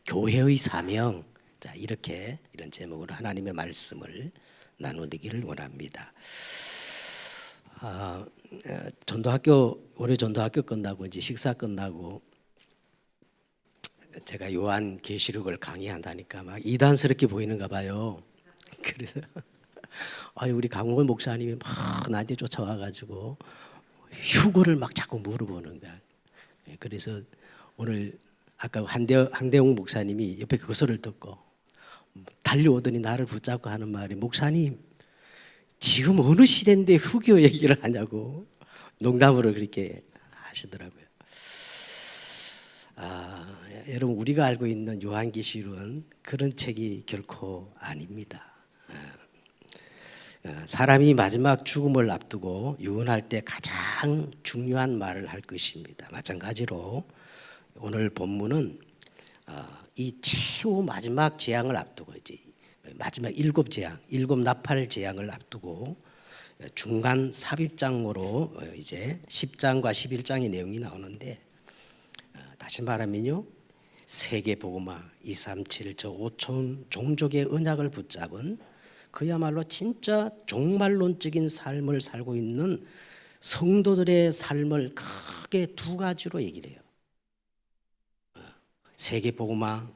교회의 사명. 자, 이런 제목으로 하나님의 말씀을 나누기를 원합니다. 올해 전도학교 끝나고 이제 식사 끝나고 제가 요한 계시록을 강의한다니까 막 이단스럽게 보이는가 봐요. 그래서 아니 우리 강원 목사님이 막 나한테 쫓아와가지고 휴거를 막 자꾸 물어보는 거야. 그래서 오늘 아까 한대웅 목사님이 옆에 그 소리를 듣고 달려오더니 나를 붙잡고 하는 말이, 목사님 지금 어느 시대인데 후교 얘기를 하냐고 농담으로 그렇게 하시더라고요. 여러분, 우리가 알고 있는 요한계시록은 그런 책이 결코 아닙니다. 사람이 마지막 죽음을 앞두고 유언할 때 가장 중요한 말을 할 것입니다. 마찬가지로 오늘 본문은 이 최후 마지막 재앙을 앞두고 이제 마지막 7재앙, 7나팔 재앙을 앞두고 중간 삽입장으로 이제 10장과 11장의 내용이 나오는데, 다시 말하면요, 세계 복음화 237 저 5천 종족의 언약을 붙잡은 그야말로 진짜 종말론적인 삶을 살고 있는 성도들의 삶을 크게 두 가지로 얘기를 해요. 세계 복음화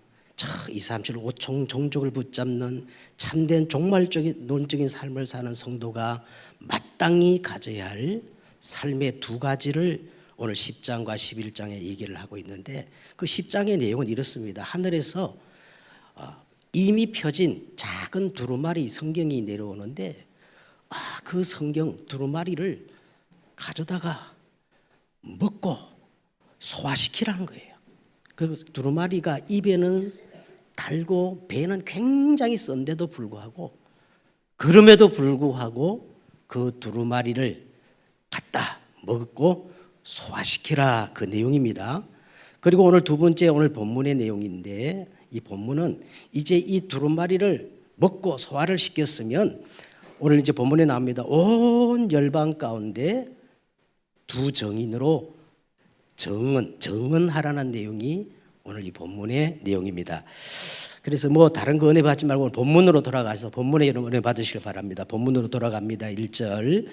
237 5천 종족을 붙잡는 참된 종말적인 논적인 삶을 사는 성도가 마땅히 가져야 할 삶의 두 가지를 오늘 10장과 11장에 얘기를 하고 있는데, 그 10장의 내용은 이렇습니다. 하늘에서 이미 펴진 작은 두루마리 성경이 내려오는데, 그 성경 두루마리를 가져다가 먹고 소화시키라는 거예요. 그 두루마리가 입에는 달고 배는 굉장히 썬데도 불구하고, 그럼에도 불구하고 그 두루마리를 갖다 먹고 소화시키라, 그 내용입니다. 그리고 오늘 두 번째 오늘 본문의 내용인데, 이 본문은 이제 이 두루마리를 먹고 소화를 시켰으면 오늘 이제 본문에 나옵니다. 온 열방 가운데 두 정인으로 정언하라는 내용이 오늘 이 본문의 내용입니다. 그래서 뭐 다른 거 은혜 받지 말고 본문으로 돌아가서 본문에 여러분 은혜 받으시길 바랍니다. 본문으로 돌아갑니다. 1절,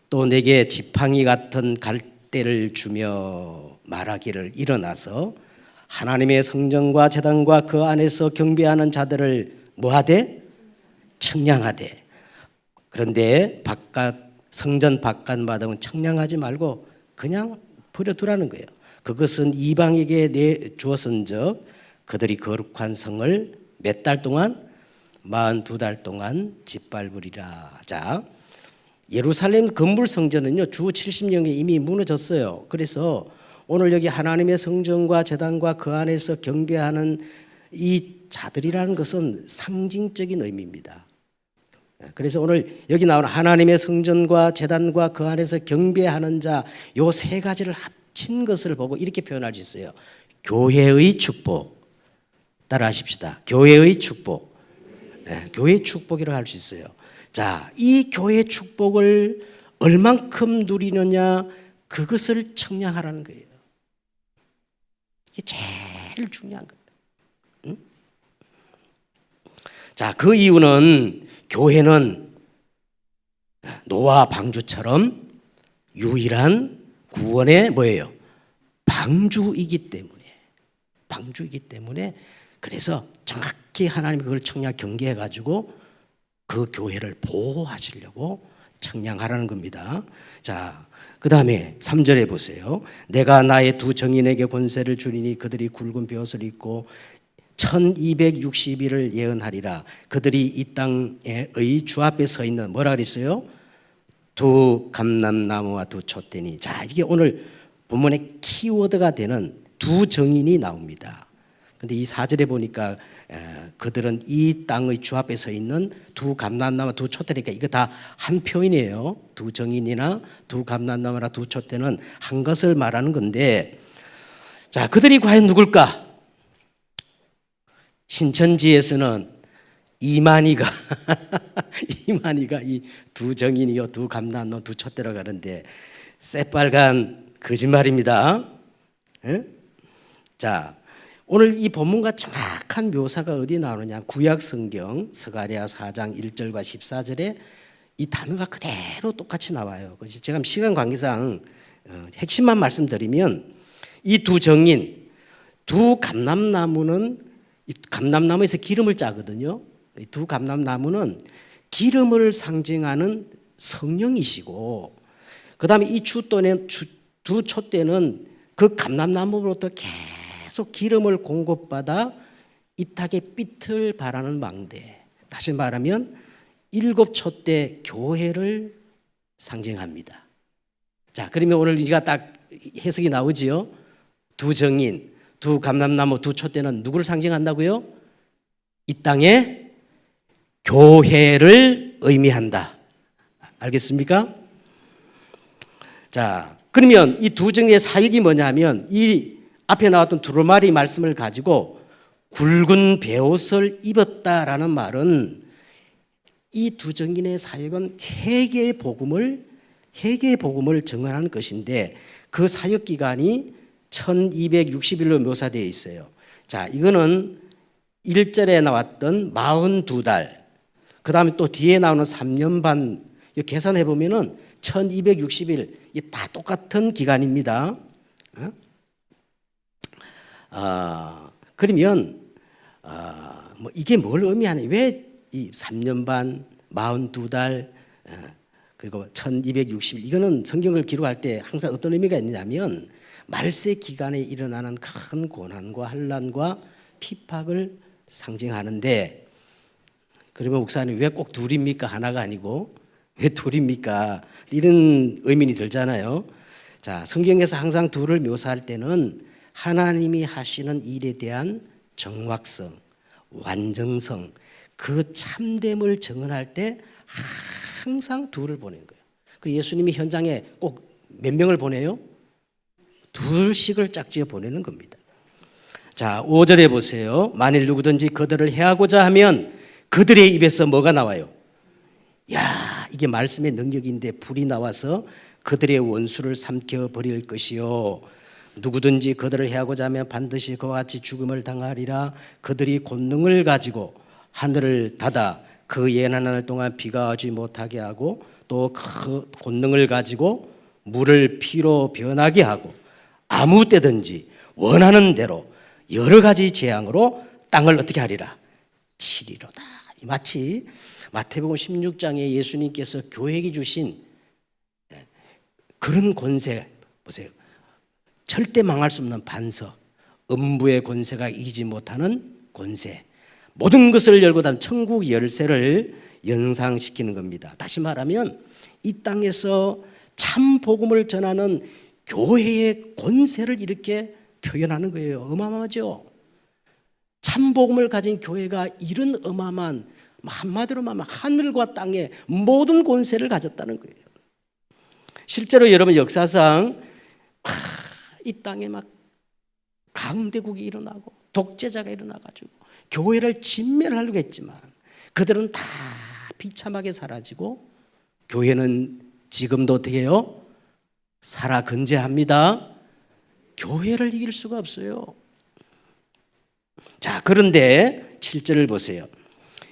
또 내게 지팡이 같은 갈대를 주며 말하기를, 일어나서 하나님의 성전과 제단과 그 안에서 경배하는 자들을 뭐하되? 청량하되. 그런데 성전 바깥마당은 청량하지 말고 그냥 버려두라는 거예요. 그것은 이방에게 내주었은즉 그들이 거룩한 성을 몇 달 동안? 42달 동안 짓밟으리라. 자, 예루살렘 건물 성전은요 주 70년에 이미 무너졌어요. 그래서 오늘 여기 하나님의 성전과 제단과 그 안에서 경배하는 이 자들이라는 것은 상징적인 의미입니다. 그래서 오늘 여기 나오는 하나님의 성전과 제단과 그 안에서 경배하는 자, 요 세 가지를 합친 것을 보고 이렇게 표현할 수 있어요. 교회의 축복. 따라 하십시다. 교회의 축복. 네, 교회의 축복이라고 할 수 있어요. 자, 이 교회의 축복을 얼만큼 누리느냐, 그것을 청량하라는 거예요. 이게 제일 중요한 거예요. 응? 자, 그 이유는 교회는 노아 방주처럼 유일한 구원의 뭐예요? 방주이기 때문에 그래서 정확히 하나님이 그걸 청량 경계해 가지고 그 교회를 보호하시려고 청량하라는 겁니다. 자, 그 다음에 3절에 보세요. 내가 나의 두 정인에게 권세를 주리니 그들이 굵은 벼옷을 입고 1260일을 예언하리라. 그들이 이 땅의 주 앞에 서 있는, 뭐라 그랬어요? 두 감람나무와 두 촛대니. 자, 이게 오늘 본문의 키워드가 되는 두 정인이 나옵니다. 근데 이 4절에 보니까 그들은 이 땅의 주 앞에 서 있는 두 감람나무와 두 촛대니까 이거 다 한 표현이에요. 두 정인이나 두 감람나무나 두 촛대는 한 것을 말하는 건데, 자, 그들이 과연 누굴까? 신천지에서는 이만희가 이 두 정인이요 두 감람나무 두 촛대라고 하는데 새빨간 거짓말입니다. 에? 자, 오늘 이 본문과 정확한 묘사가 어디 나오느냐? 구약 성경 스가랴 4장 1절과 14절에 이 단어가 그대로 똑같이 나와요. 그래서 제가 시간 관계상 핵심만 말씀드리면 이 두 정인, 두 감람나무는 이 감람나무에서 기름을 짜거든요. 이 두 감람나무는 기름을 상징하는 성령이시고, 그 다음에 이 두 촛대는 그 감람나무로부터 계속 기름을 공급받아 이 땅의 빛을 발하는 망대. 다시 말하면 일곱 촛대 교회를 상징합니다. 자, 그러면 오늘 우리가 딱 해석이 나오지요. 두 정인, 두 감람나무, 두 촛대는 누구를 상징한다고요? 이 땅의 교회를 의미한다. 알겠습니까? 자, 그러면 이 두 정인의 사역이 뭐냐면 이 앞에 나왔던 두루마리 말씀을 가지고 굵은 베옷을 입었다라는 말은 이 두 정인의 사역은 회개의 복음을 증언하는 것인데 그 사역 기간이 1260일로 묘사되어 있어요. 자, 이거는 1절에 나왔던 42달, 그 다음에 또 뒤에 나오는 3년 반, 계산해 보면은 1260일, 다 똑같은 기간입니다. 그러면 뭐 이게 뭘 의미하냐? 왜 이 3년 반, 42달, 그리고 1260일, 이거는 성경을 기록할 때 항상 어떤 의미가 있느냐면 말세 기간에 일어나는 큰 고난과 환난과 핍박을 상징하는데, 그러면 목사님 왜 꼭 둘입니까? 하나가 아니고 왜 둘입니까? 이런 의문이 들잖아요. 자, 성경에서 항상 둘을 묘사할 때는 하나님이 하시는 일에 대한 정확성, 완전성, 그 참됨을 증언할 때 항상 둘을 보내는 거예요. 그 예수님이 현장에 꼭 몇 명을 보내요? 둘씩을 짝지어 보내는 겁니다. 자, 5절에 보세요. 만일 누구든지 그들을 해하고자 하면 그들의 입에서 뭐가 나와요? 야, 이게 말씀의 능력인데 불이 나와서 그들의 원수를 삼켜 버릴 것이요. 누구든지 그들을 해하고자 하면 반드시 그와 같이 죽음을 당하리라. 그들이 권능을 가지고 하늘을 닫아 그 예난 날 동안 비가 오지 못하게 하고 또 그 권능을 가지고 물을 피로 변하게 하고 아무 때든지 원하는 대로 여러 가지 재앙으로 땅을 어떻게 하리라? 치리로다. 마치 마태복음 16장에 예수님께서 교회에게 주신 그런 권세 보세요. 절대 망할 수 없는 반석, 음부의 권세가 이기지 못하는 권세, 모든 것을 열고 단 천국 열쇠를 연상시키는 겁니다. 다시 말하면 이 땅에서 참 복음을 전하는 교회의 권세를 이렇게 표현하는 거예요. 어마어마하죠. 참 복음을 가진 교회가 이런 어마어마한, 한마디로 말하면 하늘과 땅의 모든 권세를 가졌다는 거예요. 실제로 여러분 역사상 이 땅에 막 강대국이 일어나고 독재자가 일어나가지고 교회를 진멸하려고 했지만 그들은 다 비참하게 사라지고 교회는 지금도 어떻게 해요? 살아 건재합니다. 교회를 이길 수가 없어요. 자, 그런데 7절을 보세요.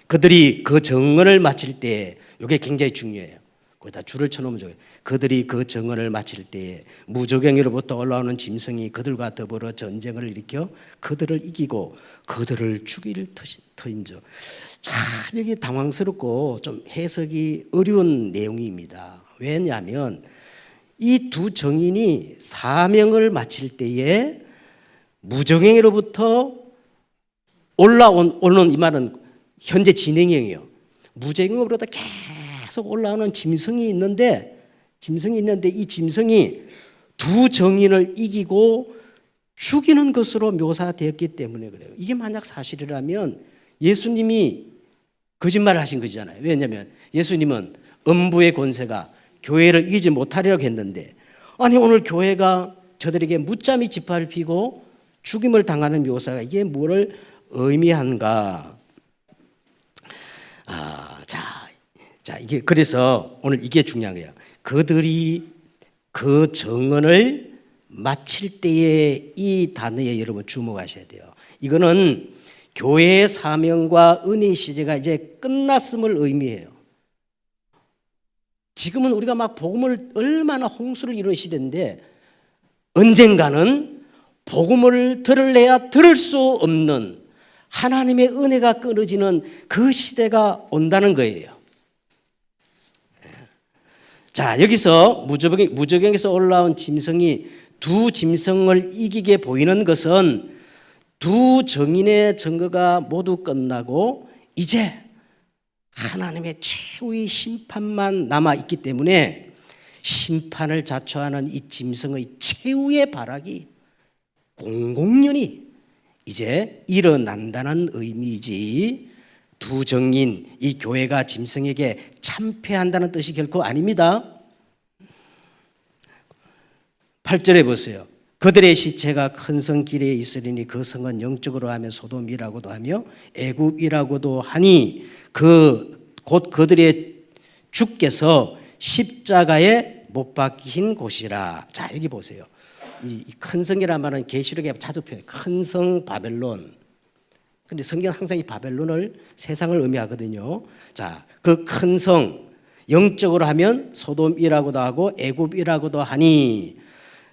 그들이 그 정언을 마칠 때, 이게 굉장히 중요해요. 거기다 줄을 쳐놓으면 좋아요. 그들이 그 정언을 마칠 때에 무저갱이로부터 올라오는 짐승이 그들과 더불어 전쟁을 일으켜 그들을 이기고 그들을 죽일 터인저. 참 여기 당황스럽고 좀 해석이 어려운 내용입니다. 왜냐하면 이 두 정인이 사명을 마칠 때에 무저갱이로부터 올라오는 이 말은 현재 진행형이에요. 무저갱이로부터 계속 올라오는 짐승이 있는데 이 짐승이 두 정인을 이기고 죽이는 것으로 묘사되었기 때문에 그래요. 이게 만약 사실이라면 예수님이 거짓말을 하신 거잖아요. 왜냐하면 예수님은 음부의 권세가 교회를 이기지 못하리라고 했는데, 아니 오늘 교회가 저들에게 무참히 짓밟히고 죽임을 당하는 묘사가 이게 뭐를 의미한가? 자, 이게 그래서 오늘 이게 중요한 거예요. 그들이 그 정언을 마칠 때에 이 단어에 여러분 주목하셔야 돼요. 이거는 교회의 사명과 은혜의 시제가 이제 끝났음을 의미해요. 지금은 우리가 막 복음을 얼마나 홍수를 이루는 시대인데 언젠가는 복음을 들을래야 들을 수 없는 하나님의 은혜가 끊어지는 그 시대가 온다는 거예요. 자, 여기서 무저갱에서 올라온 짐승이 두 짐승을 이기게 보이는 것은 두 정인의 증거가 모두 끝나고 이제 하나님의 최후의 심판만 남아있기 때문에 심판을 자초하는 이 짐승의 최후의 발악이 공공연히 이제 일어난다는 의미이지 두 정인, 이 교회가 짐승에게 참패한다는 뜻이 결코 아닙니다. 8절에 보세요. 그들의 시체가 큰 성 길에 있으리니 그 성은 영적으로 하면 소돔이라고도 하며 애굽이라고도 하니 곧 그들의 주께서 십자가에 못 박힌 곳이라. 자, 여기 보세요. 이 큰 성이라는 말은 계시록에 자주 표현해요. 큰 성 바벨론. 근데 성경은 항상 이 바벨론을 세상을 의미하거든요. 자, 그 큰 성, 영적으로 하면 소돔이라고도 하고 애굽이라고도 하니,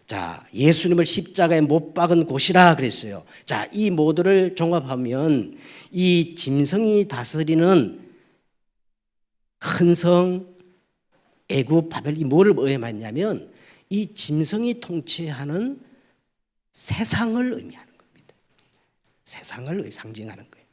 자, 예수님을 십자가에 못 박은 곳이라 그랬어요. 자, 이 모두를 종합하면 이 짐승이 다스리는 큰 성, 애굽, 바벨, 이 뭐를 의미하냐면 이 짐승이 통치하는 세상을 의미하는 겁니다. 세상을 상징하는 거예요.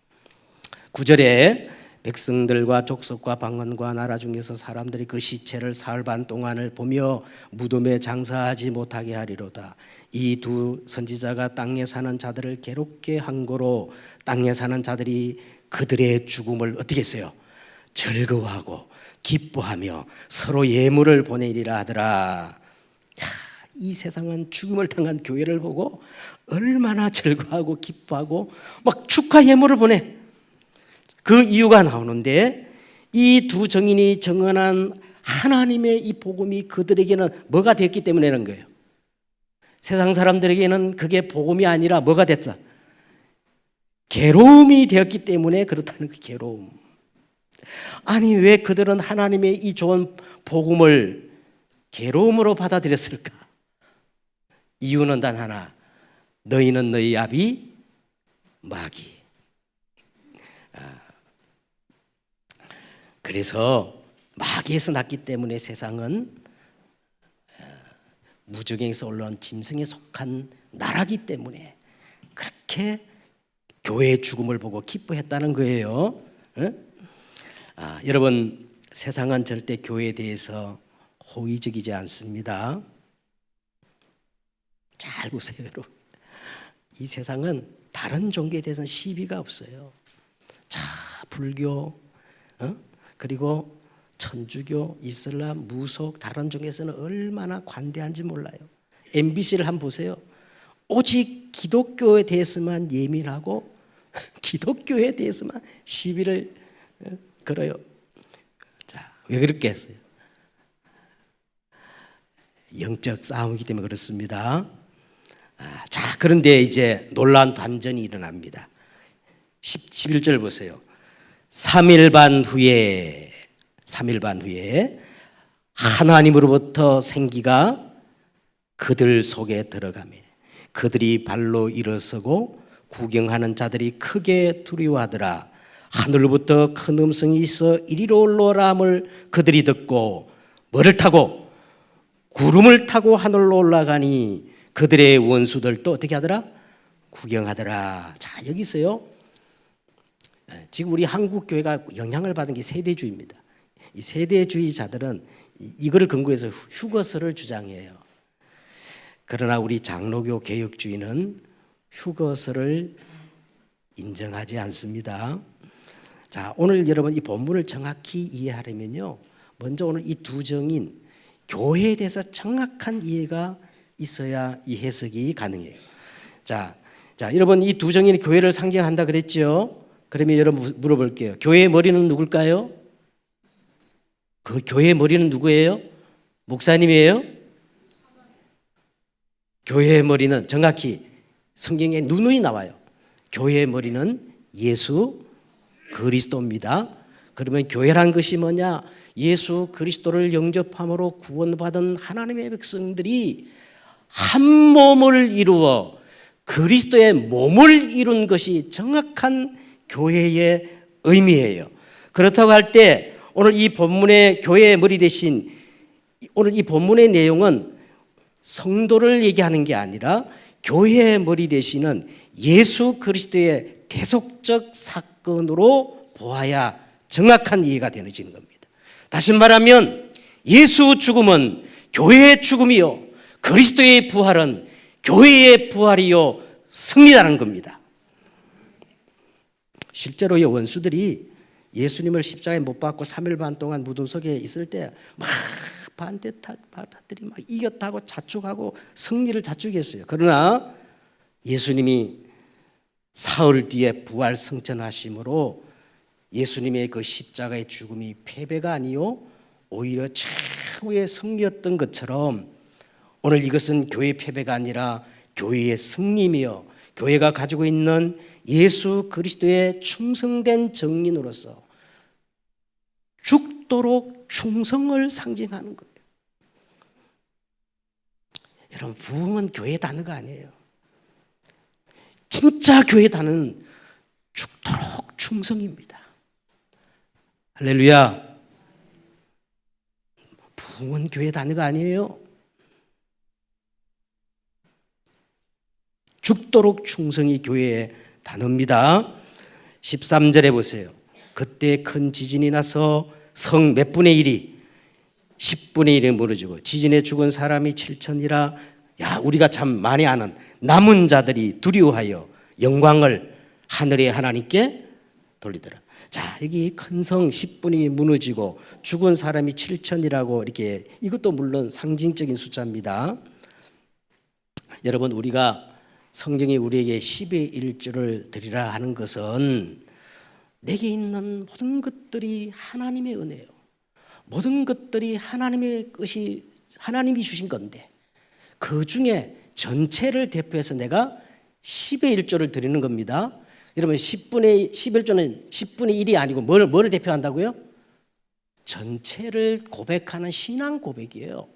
9절에 백성들과 족속과 방언과 나라 중에서 사람들이 그 시체를 사흘 반 동안을 보며 무덤에 장사하지 못하게 하리로다. 이 두 선지자가 땅에 사는 자들을 괴롭게 한 거로 땅에 사는 자들이 그들의 죽음을 어떻게 했어요? 즐거워하고 기뻐하며 서로 예물을 보내리라 하더라. 이 세상은 죽음을 당한 교회를 보고 얼마나 즐거워하고 기뻐하고 막 축하 예물을 보내. 그 이유가 나오는데 이 두 정인이 정언한 하나님의 이 복음이 그들에게는 뭐가 됐기 때문에 그런 거예요. 세상 사람들에게는 그게 복음이 아니라 뭐가 됐어? 괴로움이 되었기 때문에 그렇다는 그 괴로움. 아니, 왜 그들은 하나님의 이 좋은 복음을 괴로움으로 받아들였을까? 이유는 단 하나. 너희는 너희 아비 마귀. 그래서 마귀에서 났기 때문에 세상은 무저갱에서 올라온 짐승에 속한 나라기 때문에 그렇게 교회의 죽음을 보고 기뻐했다는 거예요. 여러분, 세상은 절대 교회에 대해서 호의적이지 않습니다. 잘 보세요, 여러분. 이 세상은 다른 종교에 대해서는 시비가 없어요. 자, 불교, 그리고 천주교, 이슬람, 무속, 다른 종에서는 얼마나 관대한지 몰라요. MBC를 한번 보세요. 오직 기독교에 대해서만 예민하고 기독교에 대해서만 시비를 걸어요. 자, 왜 그렇게 했어요? 영적 싸움이기 때문에 그렇습니다. 자, 그런데 이제 놀라운 반전이 일어납니다. 11절 보세요. 3일 반 후에 하나님으로부터 생기가 그들 속에 들어가며 그들이 발로 일어서고 구경하는 자들이 크게 두려워하더라. 하늘로부터 큰 음성이 있어 이리로 올라오라 함을 그들이 듣고 뭐를 타고? 구름을 타고 하늘로 올라가니 그들의 원수들도 어떻게 하더라? 구경하더라. 자, 여기서요, 지금 우리 한국 교회가 영향을 받은 게 세대주의입니다. 이 세대주의자들은 이거를 근거해서 휴거설을 주장해요. 그러나 우리 장로교 개혁주의는 휴거설을 인정하지 않습니다. 자, 오늘 여러분 이 본문을 정확히 이해하려면요, 먼저 오늘 이 두 정인 교회에 대해서 정확한 이해가 있어야 이 해석이 가능해요. 자, 여러분 이 두 정인이 교회를 상징한다 그랬죠? 그러면 여러분 물어볼게요. 교회의 머리는 누굴까요? 그 교회의 머리는 누구예요? 목사님이에요? 교회의 머리는 정확히 성경에 누누이 나와요. 교회의 머리는 예수 그리스도입니다. 그러면 교회란 것이 뭐냐? 예수 그리스도를 영접함으로 구원받은 하나님의 백성들이 한 몸을 이루어 그리스도의 몸을 이룬 것이 정확한 교회의 의미예요. 그렇다고 할 때 오늘 이 본문의 교회의 머리 대신 오늘 이 본문의 내용은 성도를 얘기하는 게 아니라 교회의 머리 대신은 예수 그리스도의 대속적 사건으로 보아야 정확한 이해가 되어지는 겁니다. 다시 말하면 예수 죽음은 교회의 죽음이요 그리스도의 부활은 교회의 부활이요 승리라는 겁니다. 실제로 이 원수들이 예수님을 십자가에 못 박고 3일 반 동안 무덤 속에 있을 때 막 반대파들이 막 이겼다고 자축하고 승리를 자축했어요. 그러나 예수님이 사흘 뒤에 부활 승천하심으로 예수님의 그 십자가의 죽음이 패배가 아니요 오히려 최후의 승리였던 것처럼 오늘 이것은 교회의 패배가 아니라 교회의 승리이며 교회가 가지고 있는 예수 그리스도의 충성된 정인으로서 죽도록 충성을 상징하는 거예요. 여러분, 부흥은 교회 단어가 아니에요. 진짜 교회 단어는 죽도록 충성입니다. 할렐루야. 부흥은 교회 단어가 아니에요. 죽도록 충성이 교회의 단어입니다. 13절에 보세요. 그때 큰 지진이 나서 성 몇 분의 1이 10분의 1이 무너지고 지진에 죽은 사람이 7천이라. 야, 우리가 참 많이 아는 남은 자들이 두려워하여 영광을 하늘의 하나님께 돌리더라. 자, 여기 큰 성 10분이 1이 무너지고 죽은 사람이 7천이라고 이렇게, 이것도 물론 상징적인 숫자입니다. 여러분, 우리가 성경이 우리에게 10의 1조를 드리라 하는 것은 내게 있는 모든 것들이 하나님의 은혜예요. 모든 것들이 하나님의 것이 하나님이 주신 건데 그 중에 전체를 대표해서 내가 10의 1조를 드리는 겁니다. 여러분, 10분의 11조는 10분의 1이 아니고 뭐를 대표한다고요? 전체를 고백하는 신앙 고백이에요.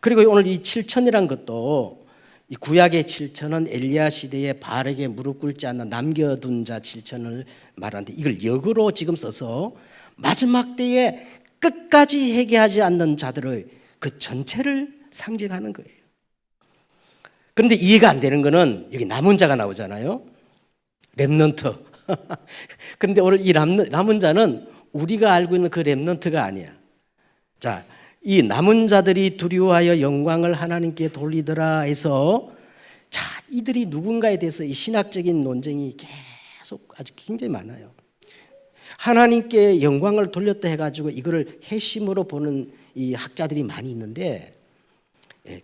그리고 오늘 이 7천이란 것도 이 구약의 7천은 엘리야 시대에 바알에게 무릎 꿇지 않나 남겨둔 자 7천을 말하는데 이걸 역으로 지금 써서 마지막 때에 끝까지 회개하지 않는 자들의 그 전체를 상징하는 거예요. 그런데 이해가 안 되는 거는 여기 남은 자가 나오잖아요. 렘넌트. 그런데 오늘 이 남은 자는 우리가 알고 있는 그 렘넌트가 아니야. 자, 이 남은 자들이 두려워하여 영광을 하나님께 돌리더라 해서, 자, 이들이 누군가에 대해서 이 신학적인 논쟁이 계속 아주 굉장히 많아요. 하나님께 영광을 돌렸다 해가지고 이거를 회심으로 보는 이 학자들이 많이 있는데,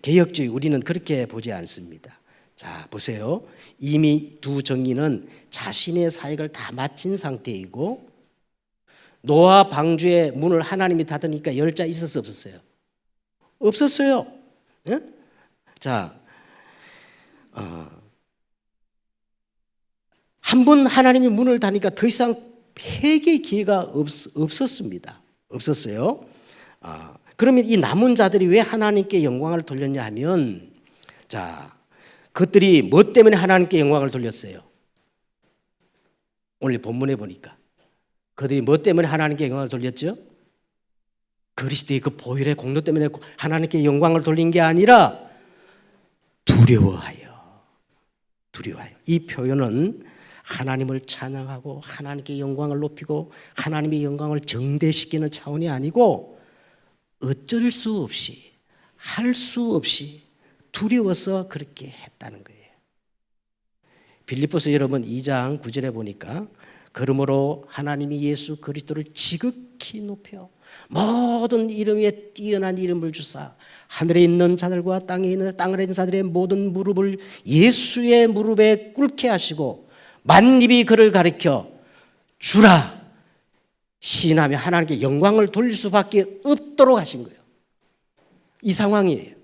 개혁주의 우리는 그렇게 보지 않습니다. 자, 보세요. 이미 두 정인은 자신의 사역을 다 마친 상태이고 노아 방주의 문을 하나님이 닫으니까 열자 있었어요, 없었어요? 없었어요. 네? 자, 한 번 하나님이 문을 닫으니까 더 이상 회개의 기회가 없었습니다. 없었어요. 그러면 이 남은 자들이 왜 하나님께 영광을 돌렸냐 하면, 자, 그것들이 뭐 때문에 하나님께 영광을 돌렸어요? 오늘 본문에 보니까 그들이 뭐 때문에 하나님께 영광을 돌렸죠? 그리스도의 그 보혈의 공로 때문에 하나님께 영광을 돌린 게 아니라 두려워하여. 이 표현은 하나님을 찬양하고 하나님께 영광을 높이고 하나님의 영광을 정대시키는 차원이 아니고 어쩔 수 없이, 할 수 없이 두려워서 그렇게 했다는 거예요. 빌립보서 여러분 2장 9절에 보니까 그러므로 하나님이 예수 그리스도를 지극히 높여 모든 이름 위에 뛰어난 이름을 주사 하늘에 있는 자들과 땅에 있는 자들의 모든 무릎을 예수의 무릎에 꿇게 하시고 만입이 그를 가리켜 주라 시인하며 하나님께 영광을 돌릴 수밖에 없도록 하신 거예요. 이 상황이에요.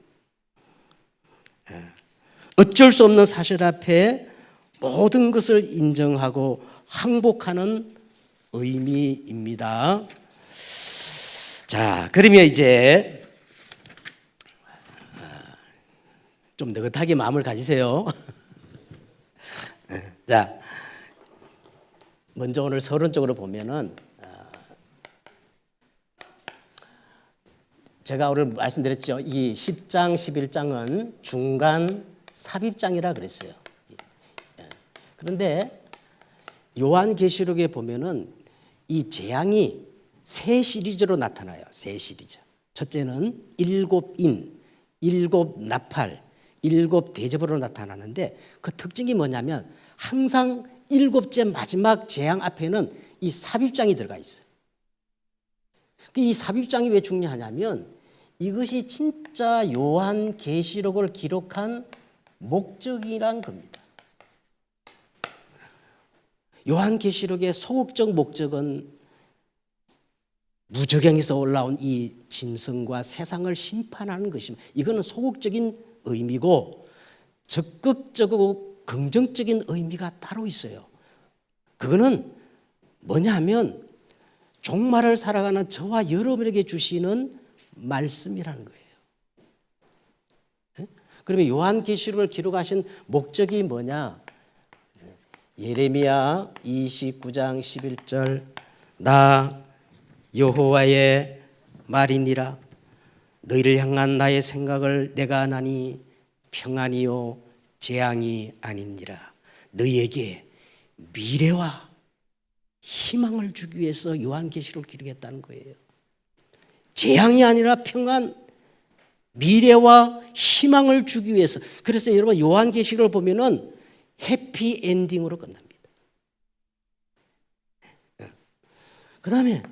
어쩔 수 없는 사실 앞에 모든 것을 인정하고 항복하는 의미입니다. 자, 그러면 이제 좀 느긋하게 마음을 가지세요. 자, 먼저 오늘 서론적으로 보면은 제가 오늘 말씀드렸죠. 이 10장, 11장은 중간 삽입장이라 그랬어요. 그런데 요한계시록에 보면은 이 재앙이 세 시리즈로 나타나요. 세 시리즈. 첫째는 일곱 인, 일곱 나팔, 일곱 대접으로 나타나는데 그 특징이 뭐냐면 항상 일곱째 마지막 재앙 앞에는 이 삽입장이 들어가 있어요. 이 삽입장이 왜 중요하냐면 이것이 진짜 요한계시록을 기록한 목적이란 겁니다. 요한계시록의 소극적 목적은 무저갱에서 올라온 이 짐승과 세상을 심판하는 것입니다. 이거는 소극적인 의미고 적극적이고 긍정적인 의미가 따로 있어요. 그거는 뭐냐 하면 종말을 살아가는 저와 여러분에게 주시는 말씀이라는 거예요. 그러면 요한계시록을 기록하신 목적이 뭐냐? 예레미야 29장 11절 나 여호와의 말이니라 너희를 향한 나의 생각을 내가 아나니 평안이요 재앙이 아니니라 너희에게 미래와 희망을 주기 위해서 요한계시록을 기록했다는 거예요. 재앙이 아니라 평안, 미래와 희망을 주기 위해서. 그래서 여러분 요한계시록을 보면은 해피 엔딩으로 끝납니다. 그 다음에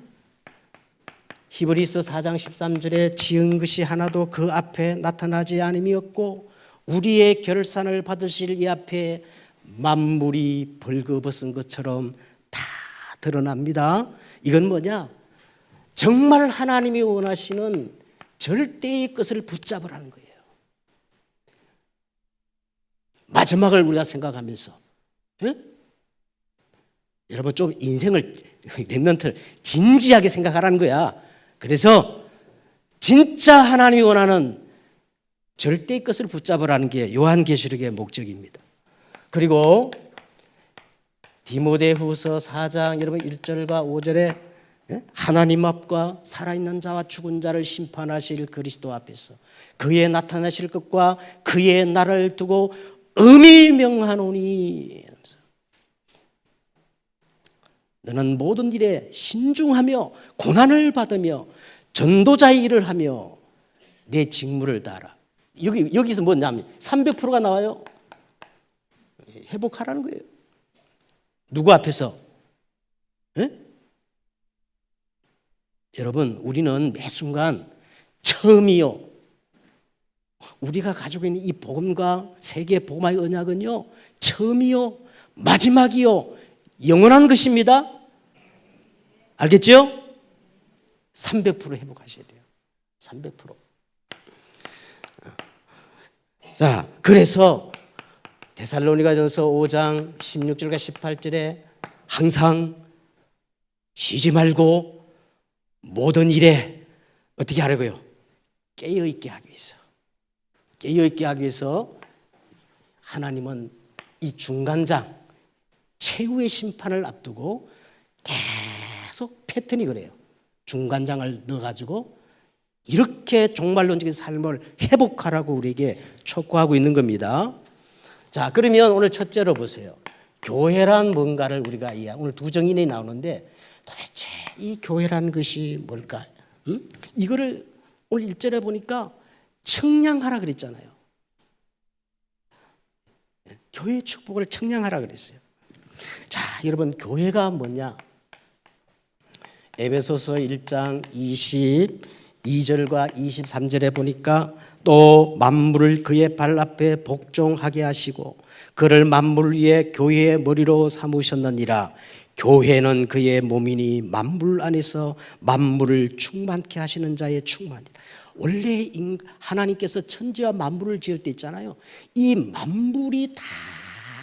히브리서 4장 13절에 지은 것이 하나도 그 앞에 나타나지 않음이 없고 우리의 결산을 받으실 이 앞에 만물이 벌거벗은 것처럼 다 드러납니다. 이건 뭐냐? 정말 하나님이 원하시는 절대의 것을 붙잡으라는 거예요. 마지막을 우리가 생각하면서 여러분 좀 인생을 랩런트를 진지하게 생각하라는 거야. 그래서 진짜 하나님이 원하는 절대의 것을 붙잡으라는 게 요한계시록의 목적입니다. 그리고 디모데후서 4장 여러분 1절과 5절에 하나님 앞과 살아있는 자와 죽은 자를 심판하실 그리스도 앞에서 그의 나타나실 것과 그의 날을 두고 음이 명하노니 너는 모든 일에 신중하며 고난을 받으며 전도자의 일을 하며 내 직무를 다하라. 여기서 뭐냐면 300%가 나와요. 회복하라는 거예요. 누구 앞에서? 여러분 우리는 매 순간 처음이요. 우리가 가지고 있는 이 복음과 세계 복음의 언약은요. 처음이요. 마지막이요. 영원한 것입니다. 알겠죠? 300% 회복하셔야 돼요. 300%. 자, 그래서 데살로니가전서 5장 16절과 18절에 항상 쉬지 말고 모든 일에 어떻게 하려고요? 깨어있게 하기 위해서. 깨어있게 하기 위해서 하나님은 이 중간장 최후의 심판을 앞두고 계속 패턴이 그래요. 중간장을 넣어가지고 이렇게 종말론적인 삶을 회복하라고 우리에게 촉구하고 있는 겁니다. 자, 그러면 오늘 첫째로 보세요. 교회란 뭔가를 우리가 오늘 두 정인이 나오는데 도대체 이 교회란 것이 뭘까? 이거를 오늘 1절에 보니까 청량하라 그랬잖아요. 교회의 축복을 청량하라 그랬어요. 자, 여러분 교회가 뭐냐? 에베소서 1장 22절과 23절에 보니까 또 만물을 그의 발 앞에 복종하게 하시고 그를 만물 위에 교회의 머리로 삼으셨느니라. 교회는 그의 몸이니 만물 안에서 만물을 충만케 하시는 자의 충만이라. 원래 하나님께서 천지와 만물을 지을 때 있잖아요. 이 만물이 다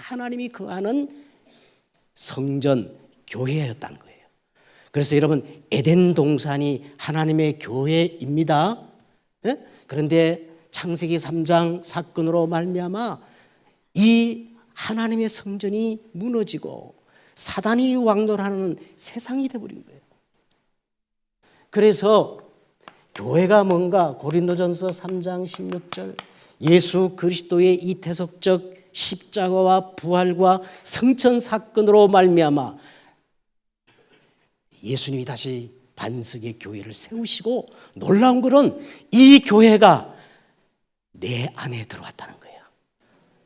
하나님이 거하는 성전, 교회였다는 거예요. 그래서 여러분, 에덴 동산이 하나님의 교회입니다. 예? 그런데 창세기 3장 사건으로 말미암아 이 하나님의 성전이 무너지고 사단이 왕노하는 세상이 되어버린 거예요. 그래서 교회가 뭔가 고린도전서 3장 16절 예수 그리스도의 이태석적 십자가와 부활과 성천 사건으로 말미암아 예수님이 다시 반석의 교회를 세우시고 놀라운 것은 이 교회가 내 안에 들어왔다는 거예요.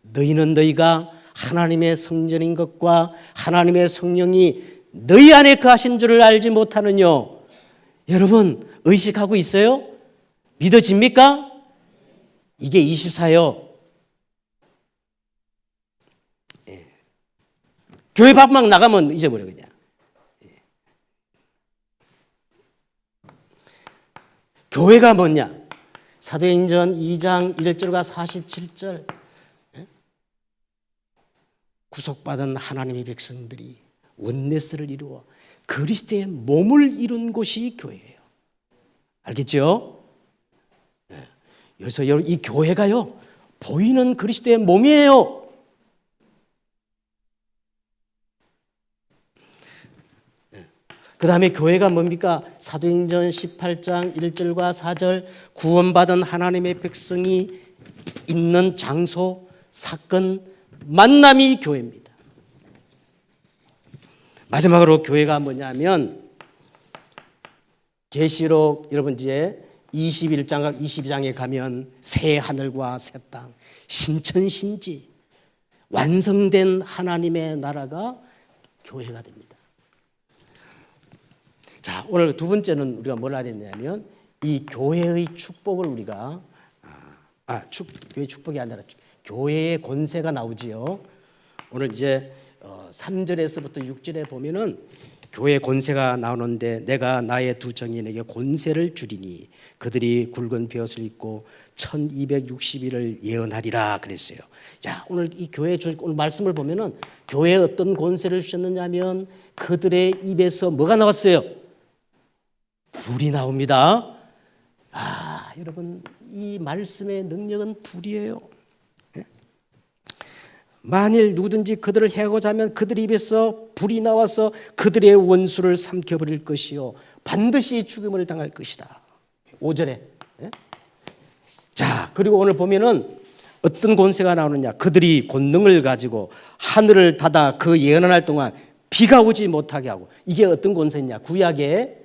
너희는 너희가 하나님의 성전인 것과 하나님의 성령이 너희 안에 거하신 줄을 알지 못하느뇨. 여러분 의식하고 있어요? 믿어집니까? 이게 24요. 예. 교회 밖만 나가면 잊어버려 그냥. 예. 교회가 뭐냐? 사도행전 2장 1절과 47절 예? 구속받은 하나님의 백성들이 원네스를 이루어 그리스도의 몸을 이룬 곳이 교회예요. 알겠죠? 네. 그래서 이 교회가요 보이는 그리스도의 몸이에요. 네. 그 다음에 교회가 뭡니까? 사도행전 18장 1절과 4절 구원받은 하나님의 백성이 있는 장소, 사건, 만남이 교회입니다. 마지막으로 교회가 뭐냐면 계시록 여러분 이제 21장과 22장에 가면 새 하늘과 새 땅, 신천신지 완성된 하나님의 나라가 교회가 됩니다. 자, 오늘 두 번째는 우리가 뭘 알아야 되냐면 이 교회의 축복을 우리가 교회 축복이 아니라 교회의 권세가 나오지요. 오늘 이제 3절에서부터 6절에 보면은 교회 권세가 나오는데 내가 나의 두 정인에게 권세를 주리니 그들이 굵은 베옷을 입고 1260일을 예언하리라 그랬어요. 자, 오늘 이 교회 오늘 말씀을 보면은 교회에 어떤 권세를 주셨느냐면 그들의 입에서 뭐가 나왔어요? 불이 나옵니다. 여러분 이 말씀의 능력은 불이에요. 만일 누구든지 그들을 해하고자 하면 그들 입에서 불이 나와서 그들의 원수를 삼켜버릴 것이요 반드시 죽음을 당할 것이다. 5절에. 자, 그리고 오늘 보면은 어떤 권세가 나오느냐. 그들이 권능을 가지고 하늘을 닫아 그 예언할 동안 비가 오지 못하게 하고. 이게 어떤 권세냐. 구약의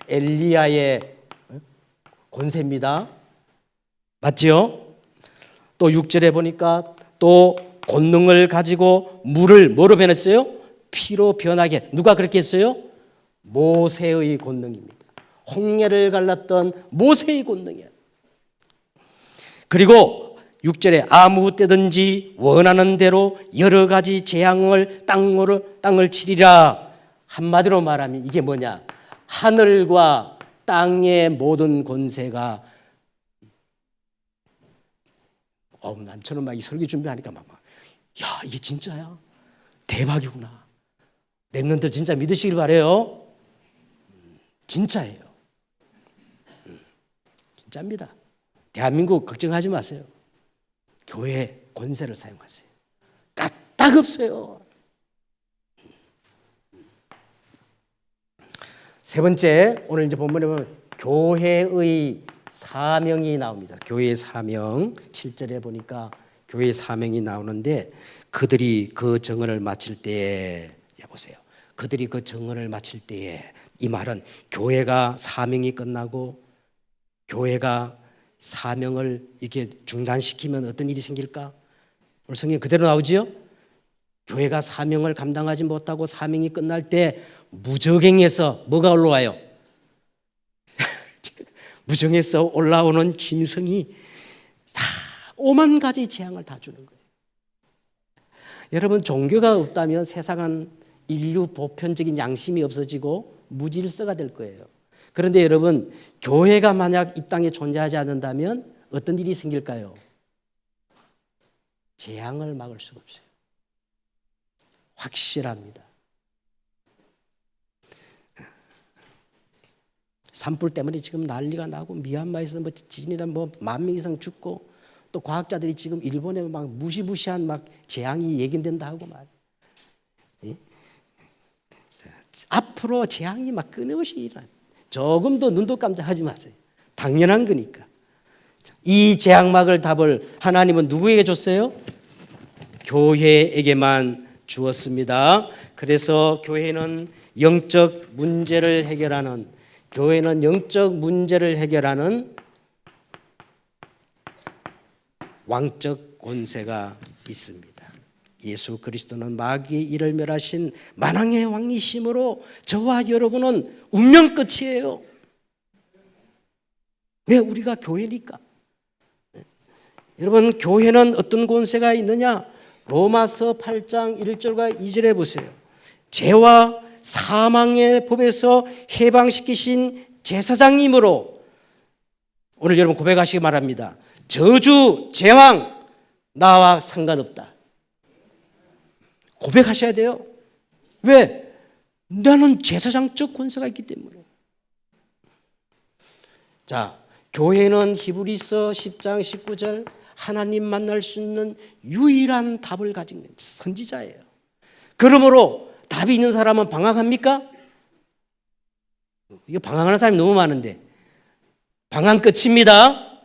엘리야의 권세입니다. 맞지요? 또 6절에 보니까 또 권능을 가지고 물을 뭐로 변했어요? 피로 변하게. 누가 그렇게 했어요? 모세의 권능입니다. 홍해를 갈랐던 모세의 권능이에요. 그리고 6절에 아무 때든지 원하는 대로 여러 가지 재앙을 땅을 치리라. 한마디로 말하면 이게 뭐냐? 하늘과 땅의 모든 권세가 난처럼 막 이 설교 준비하니까 야 이게 진짜야? 대박이구나. 랩런트 진짜 믿으시길 바래요. 진짜예요. 진짜입니다. 대한민국 걱정하지 마세요. 교회 권세를 사용하세요. 까딱 없어요. 세 번째, 오늘 이제 본문에 보면 교회의 사명이 나옵니다. 교회의 사명 7절에 보니까 교회의 사명이 나오는데 그들이 그 정언을 마칠 때에 보세요. 그들이 그 정언을 마칠 때에 이 말은 교회가 사명이 끝나고 교회가 사명을 이렇게 중단시키면 어떤 일이 생길까? 오늘 성경 그대로 나오지요? 교회가 사명을 감당하지 못하고 사명이 끝날 때 무적행에서 뭐가 올라와요? 무정에서 올라오는 짐승이 다 오만 가지 재앙을 다 주는 거예요. 여러분 종교가 없다면 세상은 인류 보편적인 양심이 없어지고 무질서가 될 거예요. 그런데 여러분 교회가 만약 이 땅에 존재하지 않는다면 어떤 일이 생길까요? 재앙을 막을 수가 없어요. 확실합니다. 산불 때문에 지금 난리가 나고 미얀마에서 뭐 지진이라 뭐 10,000명 이상 죽고 또 과학자들이 지금 일본에 막 무시무시한 막 재앙이 예견된다 하고 말. 예? 앞으로 재앙이 막 끊임없이 일어나. 조금도 눈도 깜짝하지 마세요. 당연한 거니까. 이 재앙막을 답을 하나님은 누구에게 줬어요? 교회에게만 주었습니다. 그래서 교회는 영적 문제를 해결하는 왕적 권세가 있습니다. 예수 그리스도는 마귀의 일을 멸하신 만왕의 왕이심으로 저와 여러분은 운명 끝이에요. 왜? 우리가 교회니까. 여러분, 교회는 어떤 권세가 있느냐? 로마서 8장 1절과 2절에 보세요. 죄와 사망의 법에서 해방시키신 제사장님으로 오늘 여러분 고백하시기 바랍니다. 저주, 제왕 나와 상관없다. 고백하셔야 돼요. 왜? 나는 제사장적 권세가 있기 때문에. 자, 교회는 히브리서 10장 19절 하나님 만날 수 있는 유일한 답을 가진 선지자예요. 그러므로 답이 있는 사람은 방황합니까? 이거 방황하는 사람이 너무 많은데 방황 끝입니다.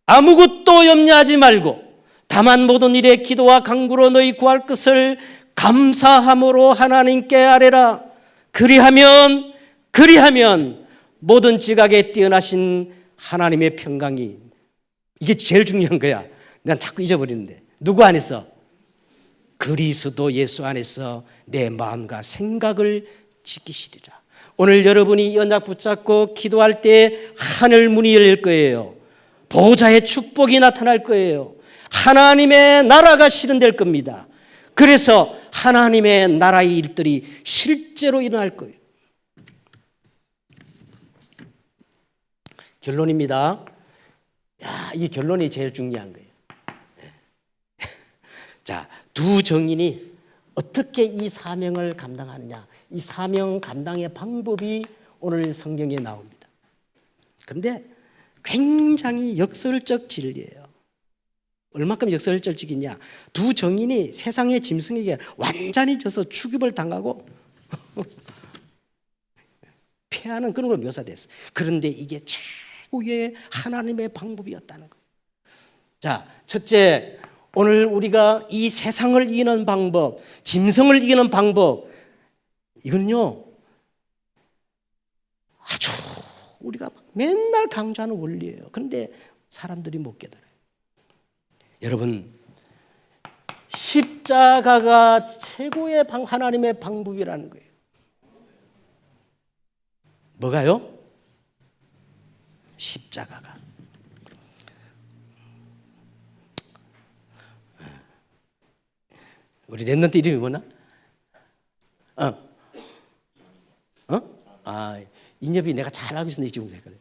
아무것도 염려하지 말고 다만 모든 일에 기도와 간구로 너희 구할 것을 감사함으로 하나님께 아뢰라. 그리하면 모든 지각에 뛰어나신 하나님의 평강이, 이게 제일 중요한 거야. 난 자꾸 잊어버리는데. 누구 안에서? 그리스도 예수 안에서 내 마음과 생각을 지키시리라. 오늘 여러분이 이 언약 붙잡고 기도할 때 하늘 문이 열릴 거예요. 보호자의 축복이 나타날 거예요. 하나님의 나라가 실현될 겁니다. 그래서 하나님의 나라의 일들이 실제로 일어날 거예요. 결론입니다. 이 결론이 제일 중요한 거예요. 자, 두 정인이 어떻게 이 사명을 감당하느냐, 이 사명 감당의 방법이 오늘 성경에 나옵니다. 그런데 굉장히 역설적 진리예요. 얼마큼 역설적이냐? 두 정인이 세상의 짐승에게 완전히 져서 죽임을 당하고 패하는 그런 걸 묘사됐어요. 그런데 이게 최고의 하나님의 방법이었다는 거예요. 자, 첫째, 오늘 우리가 이 세상을 이기는 방법, 짐승을 이기는 방법, 이건요 아주 우리가 맨날 강조하는 원리예요. 그런데 사람들이 못 깨달아요. 여러분, 십자가가 최고의 하나님의 방법이라는 거예요. 뭐가요? 십자가가. 우리 랩런트 이름이 뭐나? 인엽이 내가 잘 알고 있었는데 지금 생각해.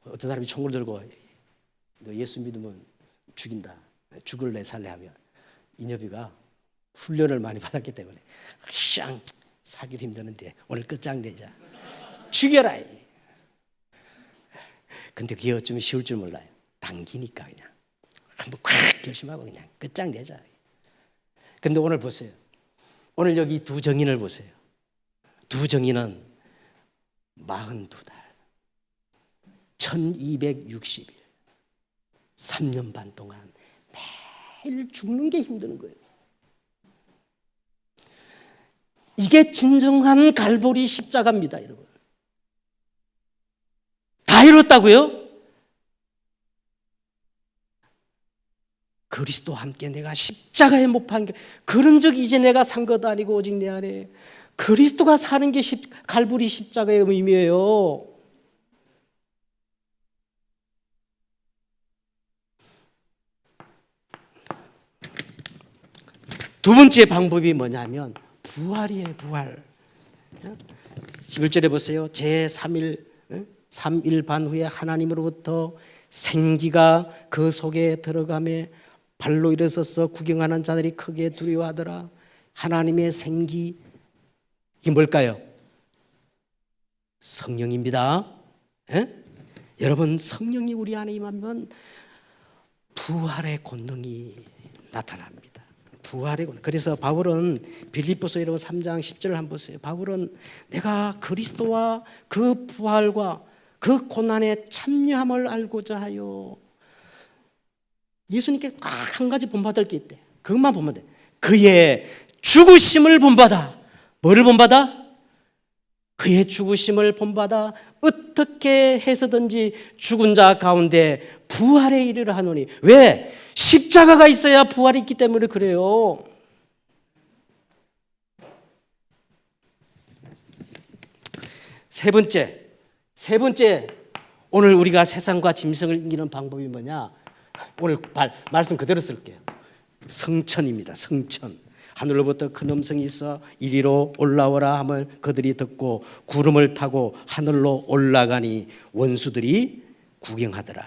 어떤 사람이 총을 들고 너 예수 믿으면 죽인다, 죽을래 살래 하면 인엽이가 훈련을 많이 받았기 때문에 샹 사기도 힘드는데 오늘 끝장내자, 죽여라. 근데 그게 어쩌면 쉬울 줄 몰라요. 당기니까 그냥 한번 콱 결심하고 그냥 끝장내자. 근데 오늘 보세요. 오늘 여기 두 정인을 보세요. 두 정인은 42달 1260일 3년 반 동안 매일 죽는 게 힘든 거예요. 이게 진정한 갈보리 십자가입니다, 여러분. 다 이뤘다고요? 그리스도와 함께 내가 십자가에 못 박힌 게, 그런 적 이제 내가 산 것도 아니고 오직 내 안에 그리스도가 사는 게 갈보리 십자가의 의미예요. 두 번째 방법이 뭐냐면 부활이에요. 부활. 11절에 보세요. 제3일 3일 반 후에 하나님으로부터 생기가 그 속에 들어가며 발로 일어서서 구경하는 자들이 크게 두려워하더라. 하나님의 생기, 이게 뭘까요? 성령입니다. 예? 여러분, 성령이 우리 안에 임하면 부활의 권능이 나타납니다. 부활의 권능. 그래서 바울은 빌립보서 3장 10절을 한번 보세요. 바울은 내가 그리스도와 그 부활과 그 고난의 참여함을 알고자 하여, 예수님께 딱 한 가지 본받을 게 있대. 그것만 보면 돼. 그의 죽으심을 본받아. 뭐를 본받아? 그의 죽으심을 본받아 어떻게 해서든지 죽은 자 가운데 부활에 이르려 하노니. 왜? 십자가가 있어야 부활이 있기 때문에 그래요. 세 번째, 오늘 우리가 세상과 짐승을 이기는 방법이 뭐냐? 오늘 말씀 그대로 쓸게요. 성천입니다. 성천. 하늘로부터 큰 음성이 있어 이리로 올라오라 하면 그들이 듣고 구름을 타고 하늘로 올라가니 원수들이 구경하더라.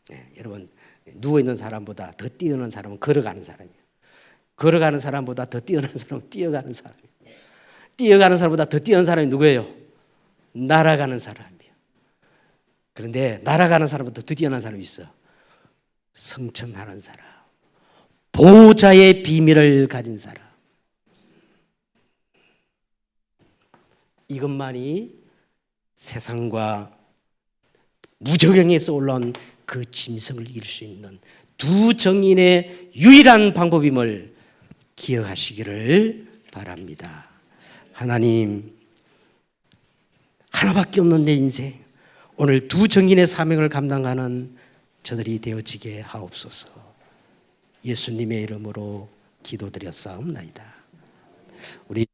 네, 여러분, 누워있는 사람보다 더 뛰어난 사람은 걸어가는 사람이에요. 걸어가는 사람보다 더 뛰어난 사람은 뛰어가는 사람이에요. 뛰어가는 사람보다 더 뛰어난 사람이 누구예요? 날아가는 사람이에요. 그런데 날아가는 사람보다 더 뛰어난 사람이 있어. 성천하는 사람, 보호자의 비밀을 가진 사람. 이것만이 세상과 무저경에서 올라온 그 짐승을 이길 수 있는 두 정인의 유일한 방법임을 기억하시기를 바랍니다. 하나님, 하나밖에 없는 내 인생, 오늘 두 정인의 사명을 감당하는 저들이 되어지게 하옵소서. 예수님의 이름으로 기도드렸사옵나이다. 우리